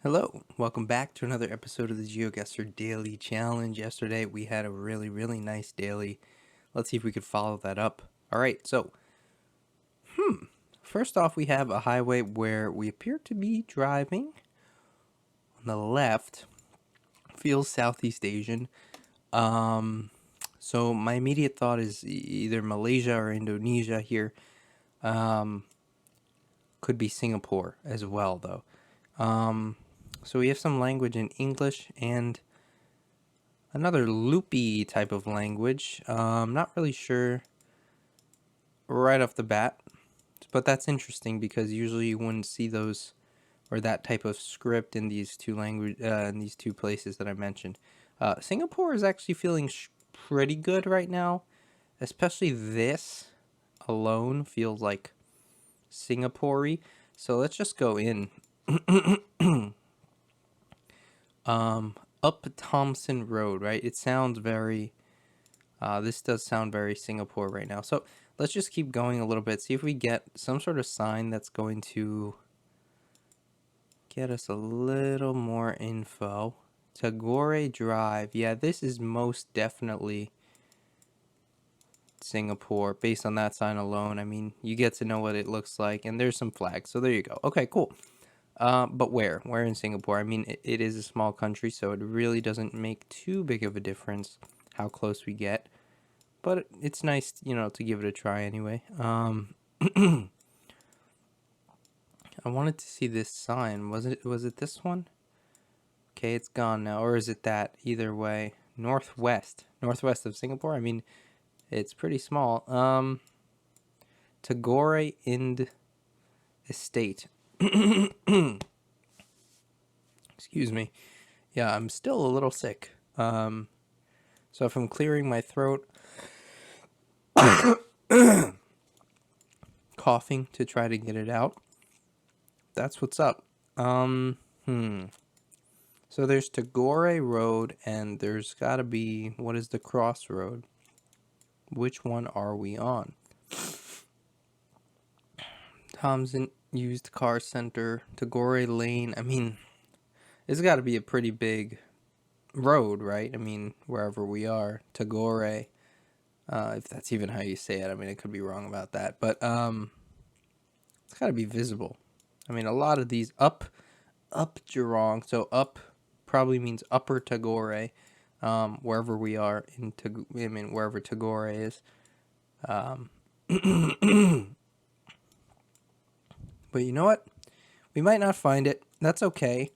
Hello, welcome back to another episode of the Geoguessr Daily Challenge. Yesterday we had a really nice daily. Let's see if we could follow that up. Alright, so, first off we have a highway where we appear to be driving. On the left, feels Southeast Asian. So my immediate thought is either Malaysia or Indonesia here. Could be Singapore as well though. So we have some language in English and another loopy type of language. Not really sure right off the bat, but that's interesting because usually you wouldn't see those or that type of script in these two places that I mentioned. Singapore is actually feeling pretty good right now, especially this alone feels like Singaporean. So let's just go in. Up Thompson Road, right? It sounds very, this does sound very Singapore right now. So let's just keep going a little bit, see if we get some sort of sign that's going to get us a little more info. Tagore Drive. Yeah, this is most definitely Singapore based on that sign alone. I mean, you get to know what it looks like, and there's some flags. So there you go. Okay, cool. But where? Where in Singapore? I mean, it is a small country, so it really doesn't make too big of a difference how close we get. But it's nice, to give it a try anyway. I wanted to see this sign. Was it this one? Okay, it's gone now. Or is it that? Either way. Northwest of Singapore. I mean, it's pretty small. Tagore Ind Estate. Excuse me. Yeah, I'm still a little sick. So if I'm clearing my throat, coughing to try to get it out, that's what's up. So there's Tagore Road, and there's gotta be, what is the crossroad? Which one are we on? Thompson Used Car Center, Tagore Lane. I mean, it's gotta be a pretty big road, right? I mean, wherever we are, Tagore. If that's even how you say it. I mean, I could be wrong about that, but it's gotta be visible. I mean, a lot of these up Jurong, so up probably means Upper Tagore, wherever we are wherever Tagore is. But you know what? We might not find it. That's okay.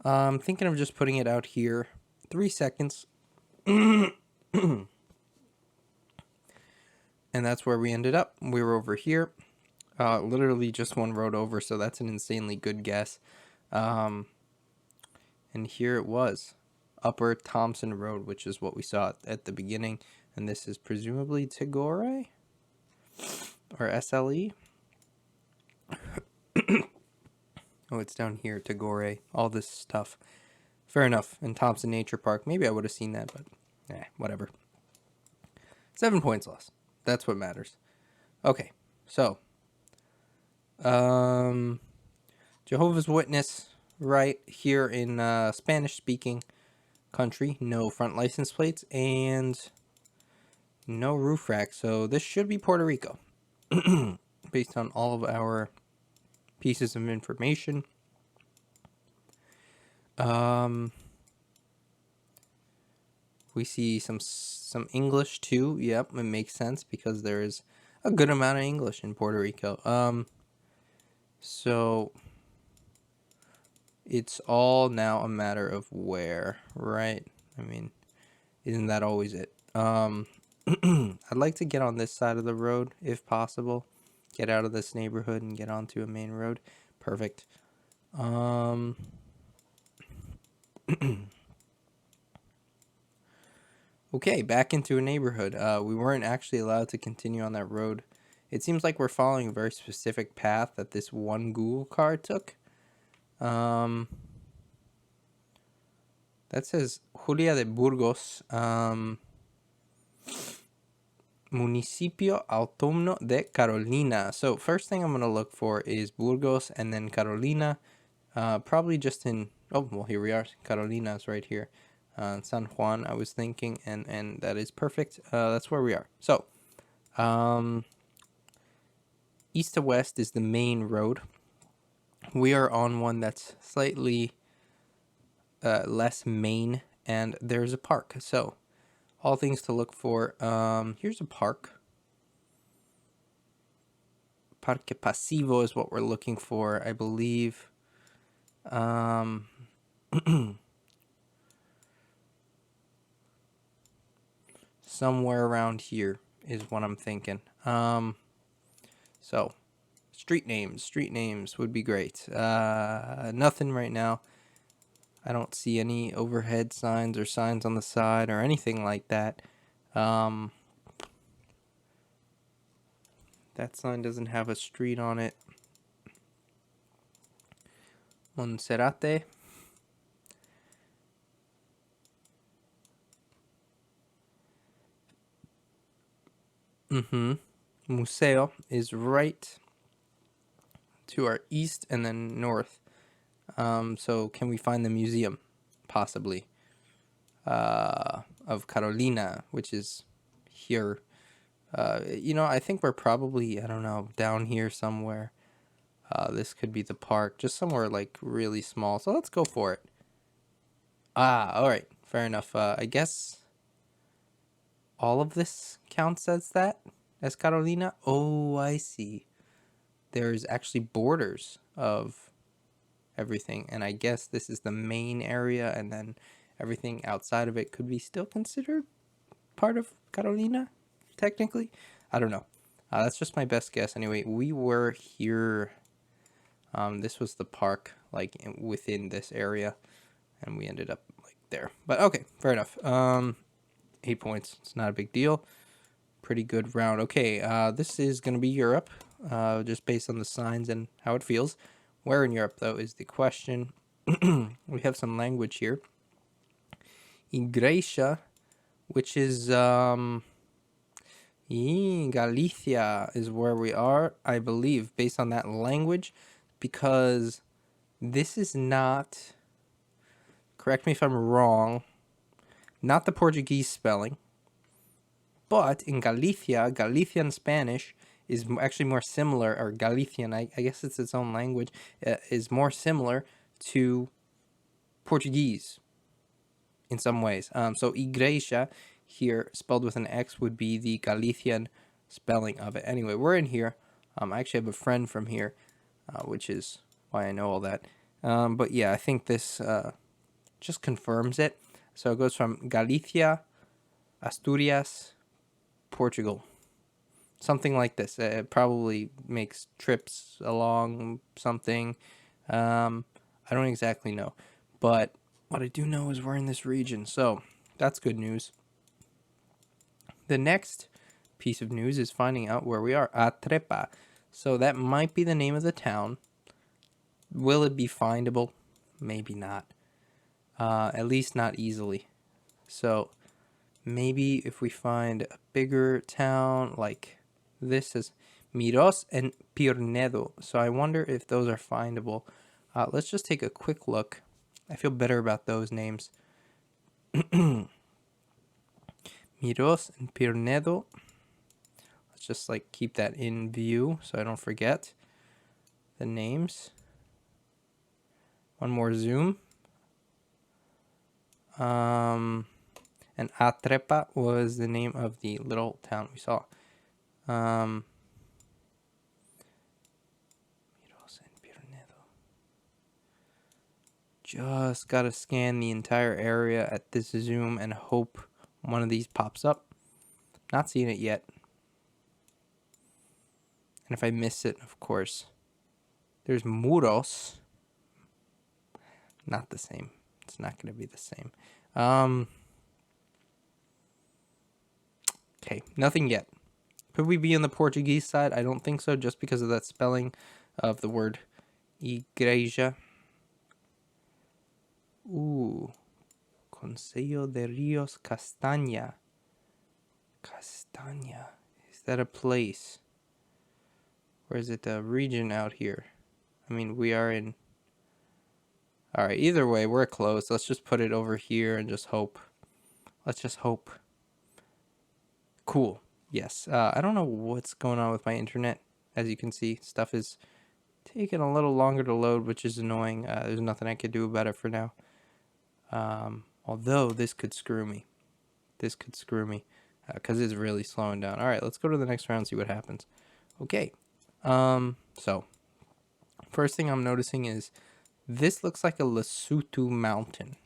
I'm thinking of just putting it out here. 3 seconds. And that's where we ended up. We were over here. Literally just one road over, so that's an insanely good guess. And here it was. Upper Thompson Road, which is what we saw at the beginning. And this is presumably Tagore? Or SLE? Oh, it's down here, Tagore. All this stuff. Fair enough. In Thompson Nature Park. Maybe I would have seen that, but whatever. 7 points less. That's what matters. Okay, so Jehovah's Witness right here in Spanish-speaking country. No front license plates and no roof rack. So this should be Puerto Rico based on all of our pieces of information. We see some English too. Yep, it makes sense because there is a good amount of English in Puerto Rico. So it's all now a matter of where, right? I mean, isn't that always it? I'd like to get on this side of the road if possible. Get out of this neighborhood and get onto a main road. Perfect. Okay, back into a neighborhood. We weren't actually allowed to continue on that road. It seems like we're following a very specific path that this one Google car took. That says Julia de Burgos, Municipio Autónomo de Carolina. So first thing I'm going to look for is Burgos and then Carolina. Probably just in, oh, well, here we are. Carolina's right here. San Juan, I was thinking, and that is perfect. That's where we are. So, east to west is the main road. We are on one that's slightly less main, and there's a park. So, all things to look for. Here's a park. Parque Pasivo is what we're looking for, I believe. Somewhere around here is what I'm thinking. So, street names would be great. Nothing right now. I don't see any overhead signs or signs on the side or anything like that. That sign doesn't have a street on it. Monserrate. Museo is right to our east and then north. So can we find the museum? Possibly. Of Carolina, which is here. I think we're probably, I don't know, down here somewhere. This could be the park, just somewhere like really small. So let's go for it. All right, fair enough. I guess all of this counts as that, as Carolina. Oh, I see. There's actually borders of everything, and I guess this is the main area, and then everything outside of it could be still considered part of Carolina, technically. I don't know. That's just my best guess. Anyway, we were here. This was the park, like within this area, and we ended up like there. But okay, fair enough. 8 points. It's not a big deal. Pretty good round. Okay, this is gonna be Europe, just based on the signs and how it feels. Where in Europe, though, is the question. We have some language here. Igreja, which is Galicia is where we are, I believe, based on that language, because this is not, correct me if I'm wrong, not the Portuguese spelling, but in Galicia, Galician Spanish is actually more similar, or Galician, I guess it's its own language, is more similar to Portuguese in some ways. So Igreja here, spelled with an X, would be the Galician spelling of it. Anyway, we're in here. I actually have a friend from here, which is why I know all that. But yeah, I think this just confirms it. So it goes from Galicia, Asturias, Portugal. Something like this. It probably makes trips along something. I don't exactly know. But what I do know is we're in this region. So that's good news. The next piece of news is finding out where we are. Atrepa. So that might be the name of the town. Will it be findable? Maybe not. At least not easily. So maybe if we find a bigger town like this is Miros and Pirnedo. So I wonder if those are findable. Let's just take a quick look. I feel better about those names. Miros and Pirnedo. Let's just like keep that in view so I don't forget the names. One more zoom. And Atrepa was the name of the little town we saw. Miros and Pirnedo. Just gotta scan the entire area at this zoom and hope one of these pops up. Not seeing it yet. And if I miss it, of course. There's Muros. Not the same. It's not going to be the same. Okay, nothing yet. Could we be on the Portuguese side? I don't think so, just because of that spelling of the word igreja. Ooh. Conselho de Rios Castaña. Castaña. Is that a place? Or is it a region out here? I mean, we are in All right, either way, we're close. Let's just put it over here and just hope. Let's just hope. Cool. Yes. I don't know what's going on with my internet. As you can see, stuff is taking a little longer to load, which is annoying. There's nothing I could do about it for now. Although this could screw me. This could screw me because it's really slowing down. All right, let's go to the next round and see what happens. Okay. So first thing I'm noticing is this looks like a Lesotho mountain.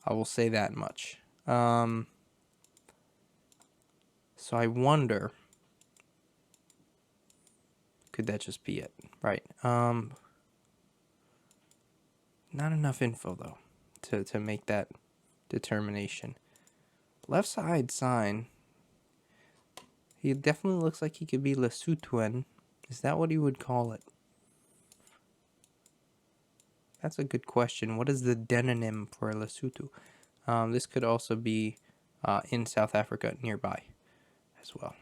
I will say that much. So I wonder, could that just be it? Right. Not enough info though to make that determination. Left side sign. He definitely looks like he could be Lesothoan. Is that what he would call it? That's a good question. What is the demonym for Lesotho? This could also be in South Africa nearby as well.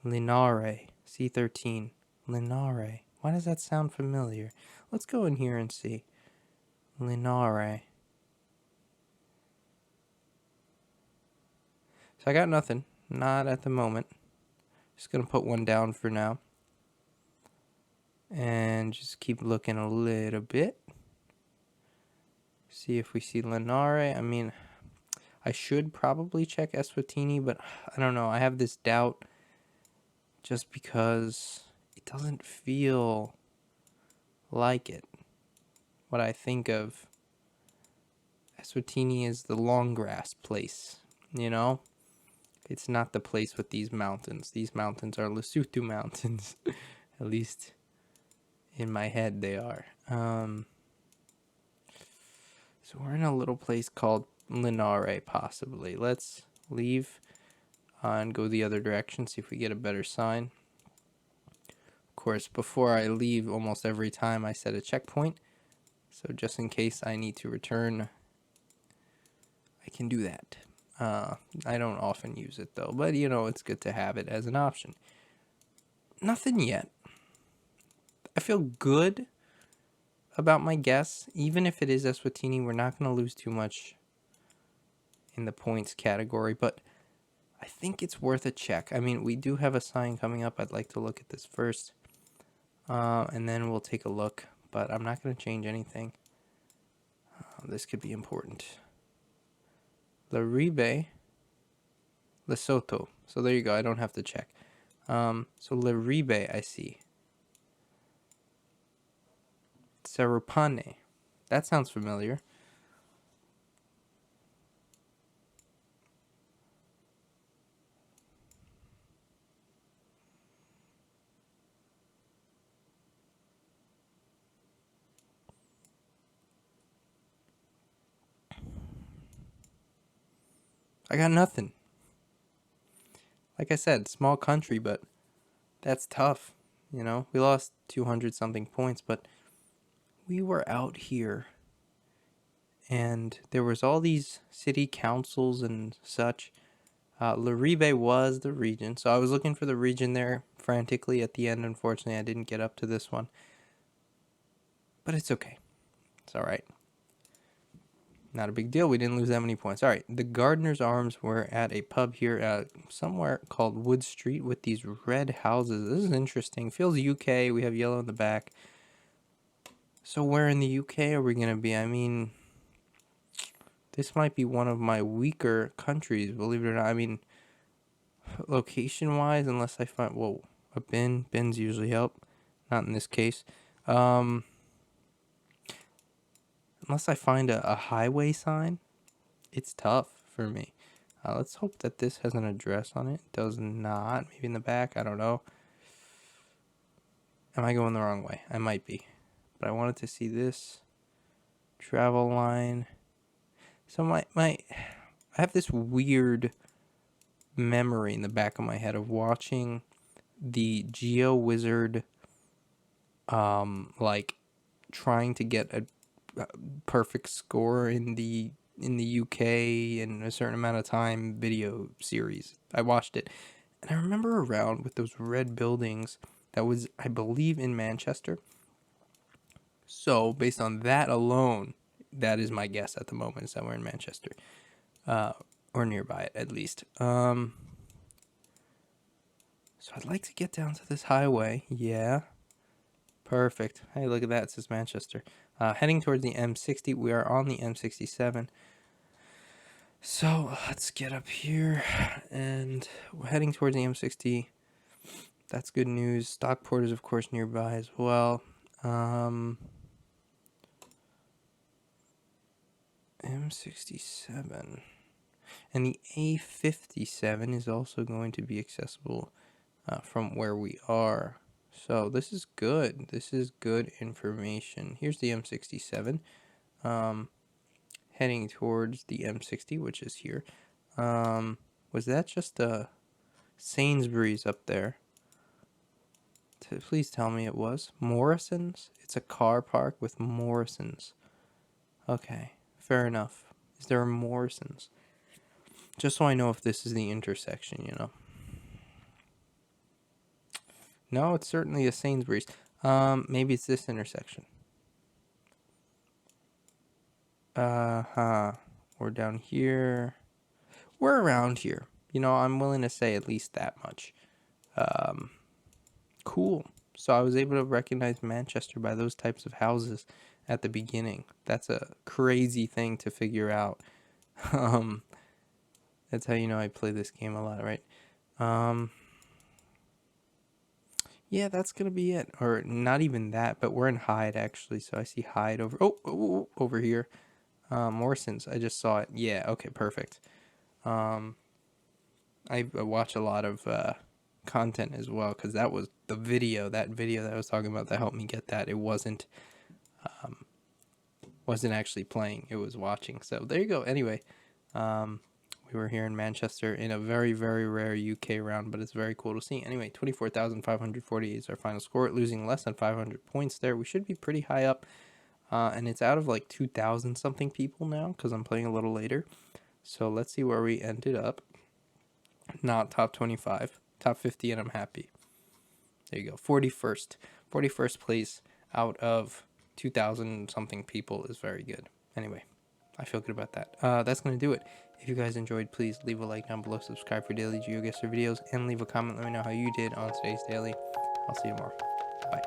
Linare, C13. Linare. Why does that sound familiar? Let's go in here and see. Linare. So I got nothing. Not at the moment. Just going to put one down for now. And just keep looking a little bit. See if we see Linare. I mean, I should probably check Eswatini, but I don't know. I have this doubt just because it doesn't feel like it. What I think of Eswatini is the long grass place, you know? It's not the place with these mountains. These mountains are Lesotho mountains. At least in my head they are. So we're in a little place called Linare, possibly. Let's leave and go the other direction, see if we get a better sign. Of course, before I leave, almost every time I set a checkpoint. So just in case I need to return, I can do that. I don't often use it though, but you know, it's good to have it as an option. Nothing yet. I feel good about my guess. Even if it is Eswatini, we're not going to lose too much in the points category, but I think it's worth a check. I mean, we do have a sign coming up. I'd like to look at this first, and then we'll take a look, but I'm not going to change anything. This could be important. Leribe, Lesotho. So there you go. I don't have to check. So Leribe, I see. Serupane. That sounds familiar. I got nothing. Like I said, small country, but that's tough. You know, we lost 200 something points, but we were out here and there was all these city councils and such. Leribe was the region, so I was looking for the region there frantically at the end. Unfortunately, I didn't get up to this one, but it's okay. It's all right. Not a big deal. We didn't lose that many points. All right, the Gardener's Arms were at a pub here somewhere called Wood Street with these red houses. This is interesting. Feels UK. We have yellow in the back. So where in the UK are we going to be? I mean, this might be one of my weaker countries, believe it or not. I mean, location-wise, unless I find... Whoa, a bin. Bins usually help. Not in this case. Unless I find a highway sign, it's tough for me. Let's hope that this has an address on it. It does not. Maybe in the back. I don't know. Am I going the wrong way? I might be. But I wanted to see this travel line. So I have this weird memory in the back of my head of watching the GeoWizard, like trying to get a perfect score in the UK in a certain amount of time video series. I watched it, and I remember around with those red buildings. That was, I believe, in Manchester. So based on that alone, that is my guess at the moment, is that we're in Manchester, or nearby it at least. So I'd like to get down to this highway. Yeah, perfect. Hey, look at that. It says Manchester. Heading towards the M60. We are on the M67. So let's get up here, and we're heading towards the M60. That's good news. Stockport is, of course, nearby as well. M67. And the A57 is also going to be accessible from where we are. So this is good. This is good information. Here's the M67. Heading towards the M60, which is here. Was that just a Sainsbury's up there? Please tell me it was. Morrison's? It's a car park with Morrison's. Okay, fair enough. Is there a Morrison's? Just so I know if this is the intersection, you know. No, it's certainly a Sainsbury's. Maybe it's this intersection. We're down here. We're around here. You know, I'm willing to say at least that much. Cool. So I was able to recognize Manchester by those types of houses at the beginning. That's a crazy thing to figure out. That's how you know I play this game a lot, right? Yeah, that's gonna be it. Or not even that, but we're in Hyde actually. So I see Hyde over. Over here. Morrison's. I just saw it. Yeah. Okay. Perfect. I watch a lot of content as well, because that was the video. That video that I was talking about that helped me get that. It wasn't actually playing. It was watching. So there you go. Anyway, we were here in Manchester in a very, very rare UK round, but it's very cool to see. Anyway, 24,548 is our final score. Losing less than 500 points there. We should be pretty high up. And it's out of like 2,000 something people now, because I'm playing a little later. So let's see where we ended up. Not top 25, top 50, and I'm happy. There you go. 41st place out of 2,000 something people is very good. Anyway, I feel good about that. That's going to do it. If you guys enjoyed, please leave a like down below, subscribe for daily Geoguessr videos, and leave a comment. Let me know how you did on today's daily. I'll see you tomorrow. Bye.